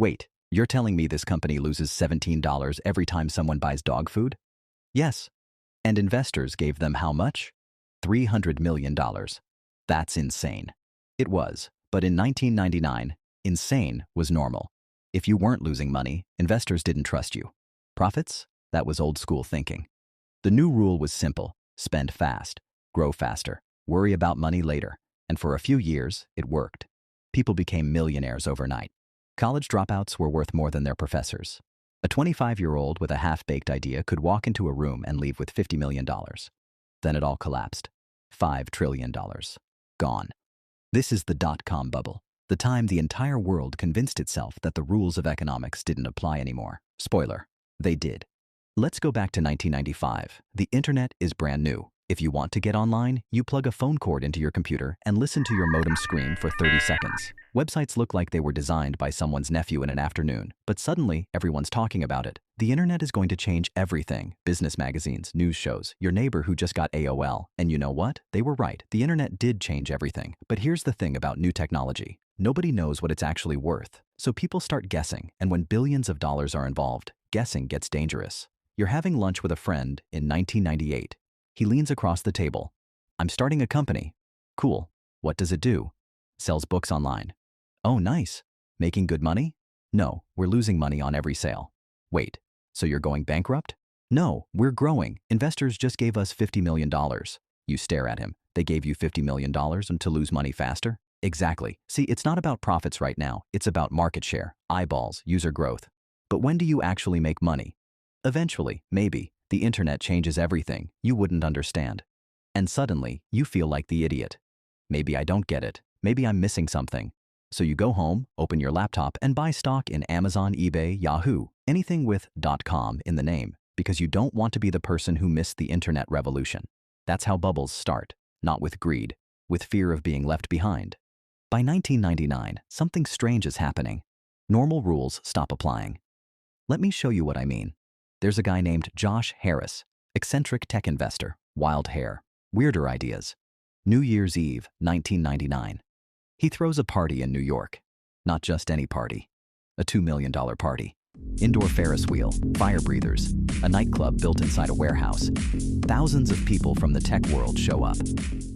Wait, you're telling me this company loses $17 every time someone buys dog food? Yes. And investors gave them how much? $300 million. That's insane. It was, but in 1999, insane was normal. If you weren't losing money, investors didn't trust you. Profits? That was old school thinking. The new rule was simple: spend fast, grow faster, worry about money later. And for a few years, it worked. People became millionaires overnight. College dropouts were worth more than their professors. A 25-year-old with a half-baked idea could walk into a room and leave with $50 million. Then it all collapsed. $5 trillion. Gone. This is the dot-com bubble, the time the entire world convinced itself that the rules of economics didn't apply anymore. Spoiler, they did. Let's go back to 1995. The internet is brand new. If you want to get online, you plug a phone cord into your computer and listen to your modem scream for 30 seconds. Websites look like they were designed by someone's nephew in an afternoon, but suddenly everyone's talking about it. The internet is going to change everything. Business magazines, news shows, your neighbor who just got AOL. And you know what? They were right. The internet did change everything. But here's the thing about new technology. Nobody knows what it's actually worth. So people start guessing, and when billions of dollars are involved, guessing gets dangerous. You're having lunch with a friend in 1998. He leans across the table. I'm starting a company. Cool. What does it do? Sells books online. Oh, nice. Making good money? No, we're losing money on every sale. Wait, so you're going bankrupt? No, we're growing. Investors just gave us $50 million. You stare at him. They gave you $50 million and to lose money faster? Exactly. See, it's not about profits right now. It's about market share, eyeballs, user growth. But when do you actually make money? Eventually, maybe. The internet changes everything. You wouldn't understand. And suddenly, you feel like the idiot. Maybe I don't get it. Maybe I'm missing something. So you go home, open your laptop, and buy stock in Amazon, eBay, Yahoo, anything with .com in the name, because you don't want to be the person who missed the internet revolution. That's how bubbles start, not with greed, with fear of being left behind. By 1999, something strange is happening. Normal rules stop applying. Let me show you what I mean. There's a guy named Josh Harris, eccentric tech investor, wild hair, weirder ideas. New Year's Eve, 1999. He throws a party in New York. Not just any party. A $2 million party. Indoor Ferris wheel, fire breathers, a nightclub built inside a warehouse. Thousands of people from the tech world show up.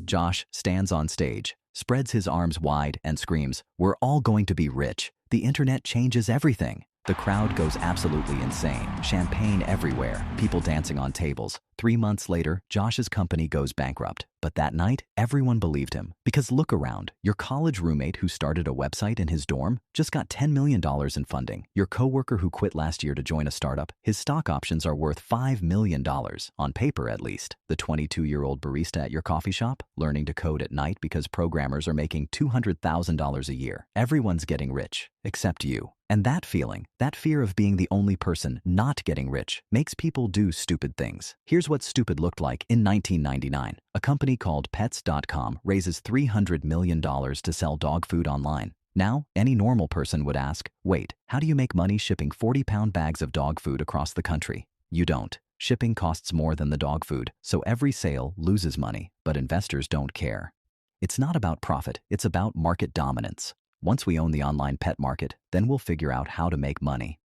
Josh stands on stage, spreads his arms wide, and screams, "We're all going to be rich. The internet changes everything." The crowd goes absolutely insane. Champagne everywhere, people dancing on tables. 3 months later, Josh's company goes bankrupt. But that night, everyone believed him. Because look around. Your college roommate who started a website in his dorm just got $10 million in funding. Your coworker who quit last year to join a startup, his stock options are worth $5 million, on paper at least. The 22-year-old barista at your coffee shop, learning to code at night because programmers are making $200,000 a year. Everyone's getting rich, except you. And that feeling, that fear of being the only person not getting rich, makes people do stupid things. Here's what stupid looked like in 1999. A company called Pets.com raises $300 million to sell dog food online. Now, any normal person would ask, wait, how do you make money shipping 40-pound bags of dog food across the country? You don't. Shipping costs more than the dog food, so every sale loses money, but investors don't care. It's not about profit, it's about market dominance. Once we own the online pet market, then we'll figure out how to make money.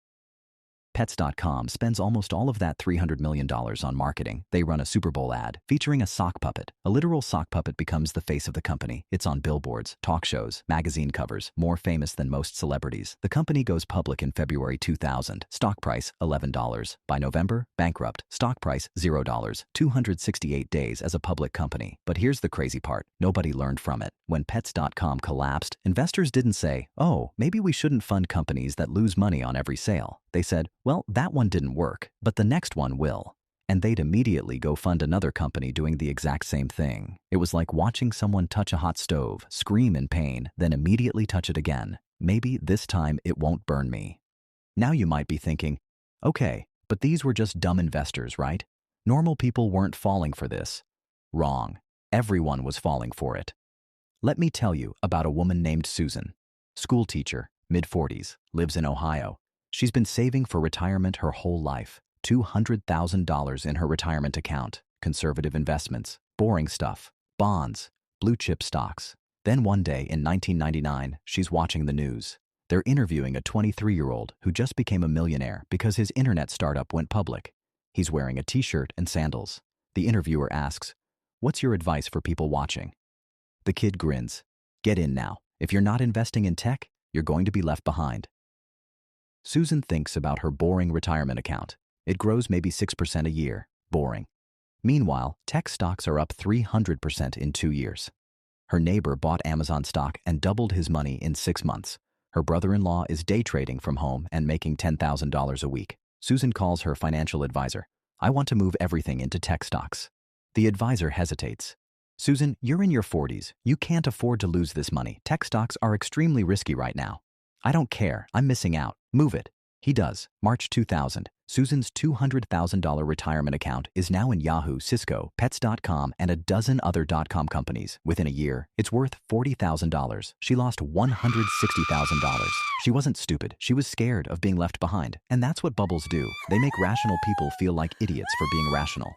Pets.com spends almost all of that $300 million on marketing. They run a Super Bowl ad featuring a sock puppet. A literal sock puppet becomes the face of the company. It's on billboards, talk shows, magazine covers, more famous than most celebrities. The company goes public in February 2000. Stock price, $11. By November, bankrupt. Stock price, $0. 268 days as a public company. But here's the crazy part. Nobody learned from it. When Pets.com collapsed, investors didn't say, oh, maybe we shouldn't fund companies that lose money on every sale. They said, well, that one didn't work, but the next one will. And they'd immediately go fund another company doing the exact same thing. It was like watching someone touch a hot stove, scream in pain, then immediately touch it again. Maybe this time it won't burn me. Now you might be thinking, okay, but these were just dumb investors, right? Normal people weren't falling for this. Wrong. Everyone was falling for it. Let me tell you about a woman named Susan. School teacher, mid-40s, lives in Ohio. She's been saving for retirement her whole life. $200,000 in her retirement account, conservative investments, boring stuff, bonds, blue chip stocks. Then one day in 1999, she's watching the news. They're interviewing a 23-year-old who just became a millionaire because his internet startup went public. He's wearing a t-shirt and sandals. The interviewer asks, "What's your advice for people watching?" The kid grins. "Get in now. If you're not investing in tech, you're going to be left behind." Susan thinks about her boring retirement account. It grows maybe 6% a year. Boring. Meanwhile, tech stocks are up 300% in 2 years. Her neighbor bought Amazon stock and doubled his money in 6 months. Her brother-in-law is day trading from home and making $10,000 a week. Susan calls her financial advisor. "I want to move everything into tech stocks." The advisor hesitates. "Susan, you're in your 40s. You can't afford to lose this money. Tech stocks are extremely risky right now." "I don't care. I'm missing out. Move it." He does. March 2000. Susan's $200,000 retirement account is now in Yahoo, Cisco, Pets.com, and a dozen other .com companies. Within a year, it's worth $40,000. She lost $160,000. She wasn't stupid. She was scared of being left behind. And that's what bubbles do. They make rational people feel like idiots for being rational.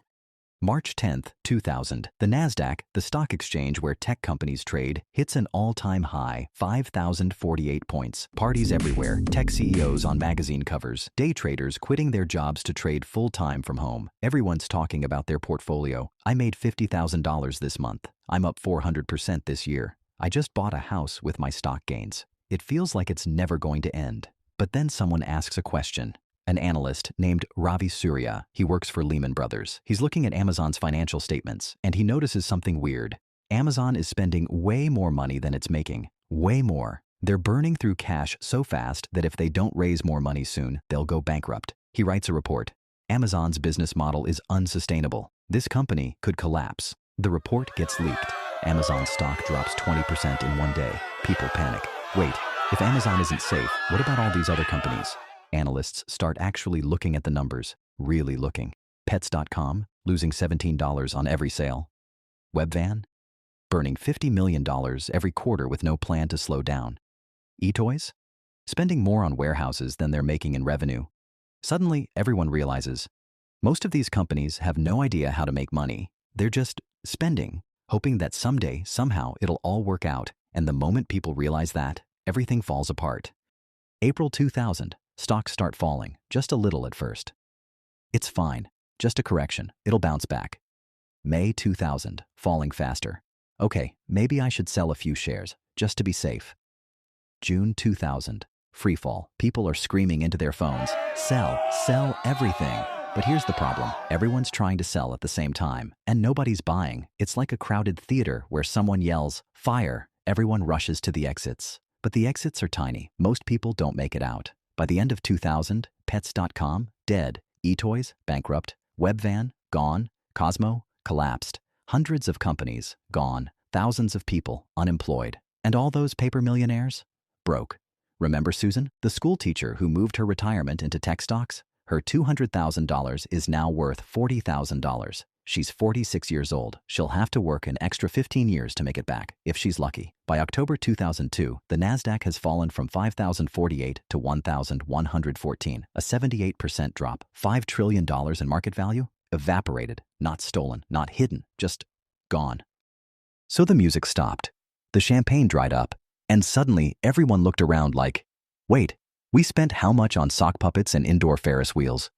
March 10th, 2000, the NASDAQ, the stock exchange where tech companies trade, hits an all-time high, 5,048 points. Parties everywhere, tech CEOs on magazine covers, day traders quitting their jobs to trade full-time from home. Everyone's talking about their portfolio. "I made $50,000 this month. I'm up 400% this year. I just bought a house with my stock gains." It feels like it's never going to end. But then someone asks a question. An analyst named Ravi Surya. He works for Lehman Brothers. He's looking at Amazon's financial statements, and he notices something weird. Amazon is spending way more money than it's making. Way more. They're burning through cash so fast that if they don't raise more money soon, they'll go bankrupt. He writes a report. Amazon's business model is unsustainable. This company could collapse. The report gets leaked. Amazon stock drops 20% in one day. People panic. Wait, if Amazon isn't safe, what about all these other companies? Analysts start actually looking at the numbers, really looking. Pets.com, losing $17 on every sale. Webvan, burning $50 million every quarter with no plan to slow down. eToys, spending more on warehouses than they're making in revenue. Suddenly, everyone realizes, most of these companies have no idea how to make money. They're just spending, hoping that someday, somehow, it'll all work out. And the moment people realize that, everything falls apart. April 2000. Stocks start falling, just a little at first. "It's fine, just a correction, it'll bounce back." May 2000, falling faster. "Okay, maybe I should sell a few shares, just to be safe." June 2000, free fall. People are screaming into their phones, "Sell, sell everything." But here's the problem. Everyone's trying to sell at the same time, and nobody's buying. It's like a crowded theater where someone yells, "Fire!" Everyone rushes to the exits. But the exits are tiny. Most people don't make it out. By the end of 2000, Pets.com, dead. eToys, bankrupt. Webvan, gone. Cosmo, collapsed. Hundreds of companies, gone. Thousands of people, unemployed. And all those paper millionaires? Broke. Remember Susan, the school teacher who moved her retirement into tech stocks? Her $200,000 is now worth $40,000. She's 46 years old. She'll have to work an extra 15 years to make it back, if she's lucky. By October 2002, the NASDAQ has fallen from 5,048 to 1,114, a 78% drop. $5 trillion in market value? Evaporated, not stolen, not hidden, just gone. So the music stopped. The champagne dried up, and suddenly everyone looked around like, wait, we spent how much on sock puppets and indoor Ferris wheels?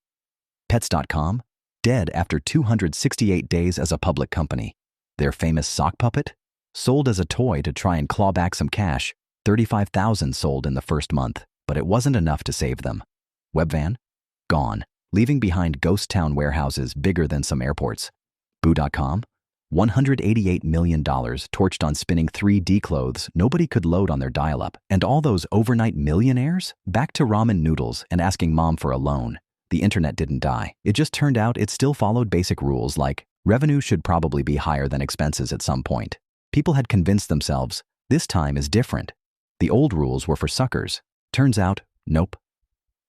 Pets.com? Dead after 268 days as a public company. Their famous sock puppet? Sold as a toy to try and claw back some cash. 35,000 sold in the first month, but it wasn't enough to save them. Webvan? Gone, leaving behind ghost town warehouses bigger than some airports. Boo.com? $188 million torched on spinning 3D clothes nobody could load on their dial-up. And all those overnight millionaires? Back to ramen noodles and asking mom for a loan. The internet didn't die. It just turned out it still followed basic rules like revenue should probably be higher than expenses at some point. People had convinced themselves, this time is different. The old rules were for suckers. Turns out, nope.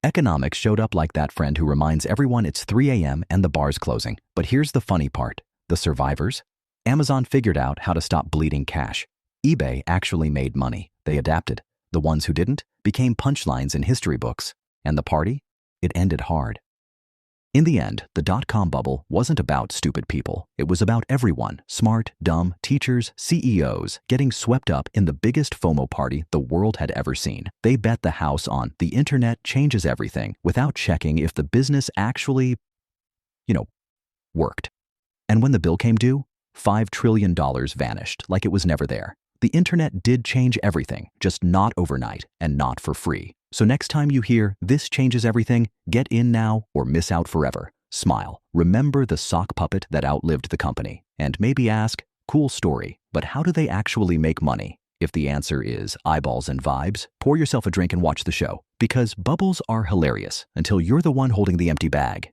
Economics showed up like that friend who reminds everyone it's 3 a.m. and the bar's closing. But here's the funny part. The survivors? Amazon figured out how to stop bleeding cash. eBay actually made money. They adapted. The ones who didn't became punchlines in history books. And the party? It ended hard. In the end, the dot-com bubble wasn't about stupid people. It was about everyone, smart, dumb, teachers, CEOs, getting swept up in the biggest FOMO party the world had ever seen. They bet the house on the internet changes everything without checking if the business actually, worked. And when the bill came due, $5 trillion vanished like it was never there. The internet did change everything, just not overnight and not for free. So next time you hear, "This changes everything," get in now or miss out forever. Smile. Remember the sock puppet that outlived the company. And maybe ask, cool story, but how do they actually make money? If the answer is eyeballs and vibes, pour yourself a drink and watch the show. Because bubbles are hilarious until you're the one holding the empty bag.